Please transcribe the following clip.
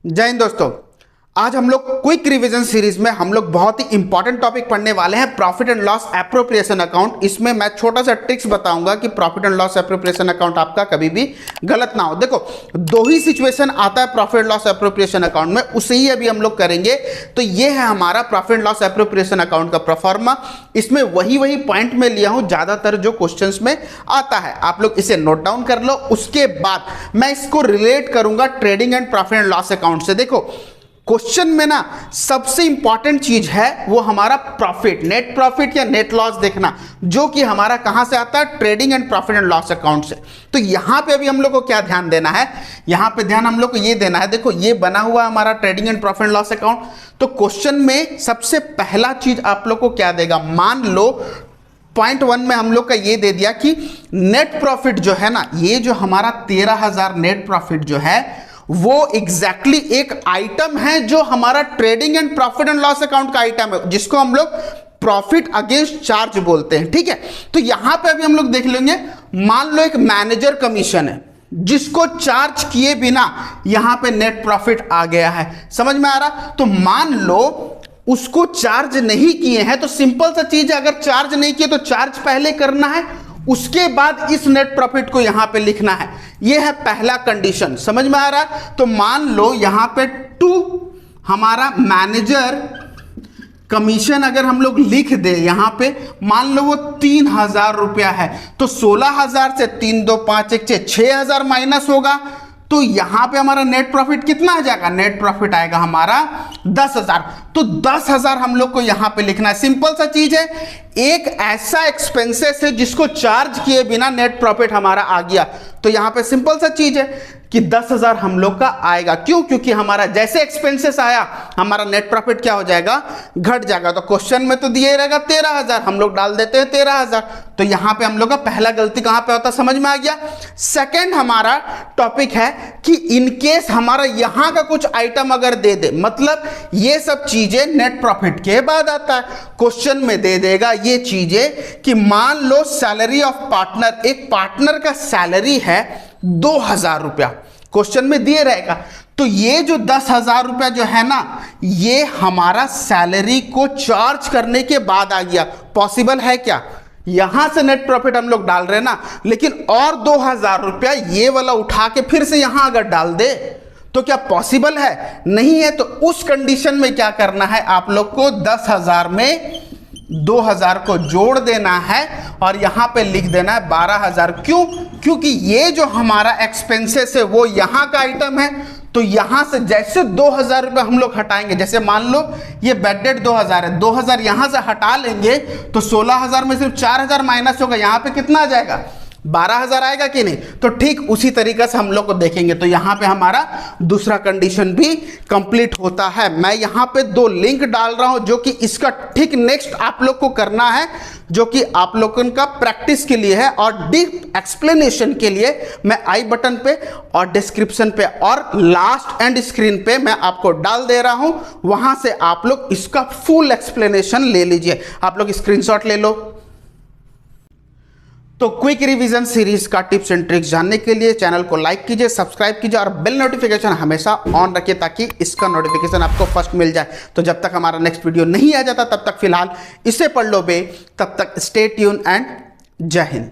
जय हिंद दोस्तों। आज हम लोग क्विक रिवीजन सीरीज में हम लोग बहुत ही इंपॉर्टेंट टॉपिक पढ़ने वाले हैं, profit and loss appropriation account. इसमें मैं छोटा सा ट्रिक्स बताऊंगा कि profit and loss appropriation account आपका कभी भी गलत ना हो। देखो, दो ही सिचुएशन आता है profit and loss appropriation account में, उसे ही अभी हम लोग करेंगे। तो ये है हमारा profit and loss appropriation account का प्रोफार्मा। इसमें वही पॉइंट में लिया हूं ज्यादातर जो क्वेश्चंस में आता है। आप लोग इसे नोट डाउन कर लो, उसके बाद मैं इसको रिलेट करूंगा trading and profit and loss account से। देखो, क्वेश्चन में ना सबसे इंपॉर्टेंट चीज है वो हमारा प्रॉफिट, नेट प्रॉफिट या नेट लॉस देखना, जो कि हमारा कहां से आता है, trading and profit and loss account से। तो यहां पे अभी हम लोग को क्या ध्यान देना है, यहां पे ध्यान हम लोग को ये देना है। देखो, ये बना हुआ हमारा trading and profit and loss account. तो क्वेश्चन में सबसे पहला चीज आप लोग को क्या देगा, मान लो पॉइंट 1 में हम लोग का ये दे दिया कि नेट प्रॉफिट जो है ना, ये जो हमारा 13,000 नेट प्रॉफिट जो है वो एग्जैक्टली एक आइटम है जो हमारा trading and profit and loss account का आइटम है, जिसको हम लोग प्रॉफिट अगेंस्ट चार्ज बोलते हैं। ठीक है, तो यहां पे अभी हम लोग देख लेंगे, मान लो एक मैनेजर कमीशन है जिसको चार्ज किए बिना यहां पे नेट प्रॉफिट आ गया है। समझ में आ रहा? तो मान लो उसको चार्ज नहीं किए हैं, तो सिंपल सा चीज है, अगर चार्ज नहीं किए तो चार्ज पहले करना है, उसके बाद इस नेट प्रॉफिट को यहां पे लिखना है। यह है पहला कंडीशन। समझ में आ रहा है? तो मान लो यहां पे 2 हमारा मैनेजर कमीशन अगर हम लोग लिख दे, यहां पे मान लो वो 3,000 रुपया है, तो 16,000 से 3 2 5 1 6 6,000 माइनस होगा। तो यहां पे हमारा नेट प्रॉफिट कितना आ जाएगा, नेट प्रॉफिट आएगा हमारा 10,000। तो 10,000 हम लोग को यहां पे लिखना है। सिंपल सा चीज है, एक ऐसा एक्सपेंसेस है जिसको चार्ज किए बिना नेट प्रॉफिट हमारा आ गया। तो यहां पे सिंपल सा चीज है कि 10,000 हम लोग का आएगा। क्यों? क्योंकि हमारा जैसे एक्सपेंसेस आया हमारा नेट प्रॉफिट क्या हो जाएगा, घट जाएगा। तो क्वेश्चन में तो दिए रहेगा 13,000, हम लोग डाल देते हैं 13,000। तो यहां पे हम लोग का पहला गलती कहां पे होता, समझ में आ गया। सेकंड हमारा टॉपिक है कि इनकेस हमारा यहां का कुछ आइटम अगर दे दे, मतलब ये सब चीजें नेट प्रॉफिट के बाद आता है, क्वेश्चन में दे देगा ये चीजें कि मान लो सैलरी ऑफ पार्टनर, एक पार्टनर का सैलरी है 2,000 रुपया, क्वेश्चन में दिए रहेगा। तो ये जो 10,000 रुपया जो है ना, ये हमारा सैलरी को चार्ज करने के बाद आ गया। पॉसिबल है क्या? यहां से नेट प्रॉफिट हम लोग डाल रहे हैं ना, लेकिन और 2,000 रुपया ये वाला उठा के फिर से यहां अगर डाल दे तो क्या पॉसिबल है? नहीं है। तो उस कंडीशन में क्या करना है, आप लोग को 10,000 में 2,000 को जोड़ देना है और यहां पे लिख देना है 12,000। क्यों? क्योंकि ये जो हमारा एक्सपेंसेस है वो यहां का आइटम है। तो यहां से जैसे 2,000 रुपये हम लोग हटाएंगे, जैसे मान लो ये बेडेड 2,000 है, 2,000 यहां से हटा लेंगे तो 16,000 में सिर्फ 4,000 माइनस होगा, यहां पे कितना आ जाएगा, 12,000 आएगा कि नहीं। तो ठीक उसी तरीके से हम लोग को देखेंगे। तो यहां पे हमारा दूसरा कंडीशन भी कंप्लीट होता है। मैं यहां पे 2 लिंक डाल रहा हूं जो कि इसका ठीक नेक्स्ट आप लोग को करना है, जो कि आप लोगों का प्रैक्टिस के लिए है, और डीप एक्सप्लेनेशन के लिए मैं आई बटन पे और डिस्क्रिप्शन पे और लास्ट एंड स्क्रीन पे मैं आपको डाल दे रहा हूं। वहां से आप लोग इसका फुल एक्सप्लेनेशन ले लीजिए। आप लोग स्क्रीनशॉट ले लो। तो क्विक रिवीजन सीरीज का टिप्स एंड ट्रिक्स जानने के लिए चैनल को लाइक कीजिए, सब्सक्राइब कीजिए और बेल नोटिफिकेशन हमेशा ऑन रखिए ताकि इसका नोटिफिकेशन आपको फर्स्ट मिल जाए। तो जब तक हमारा नेक्स्ट वीडियो नहीं आ जाता तब तक फिलहाल इसे पढ़ लो बे। तब तक स्टे ट्यून एंड जय हिंद।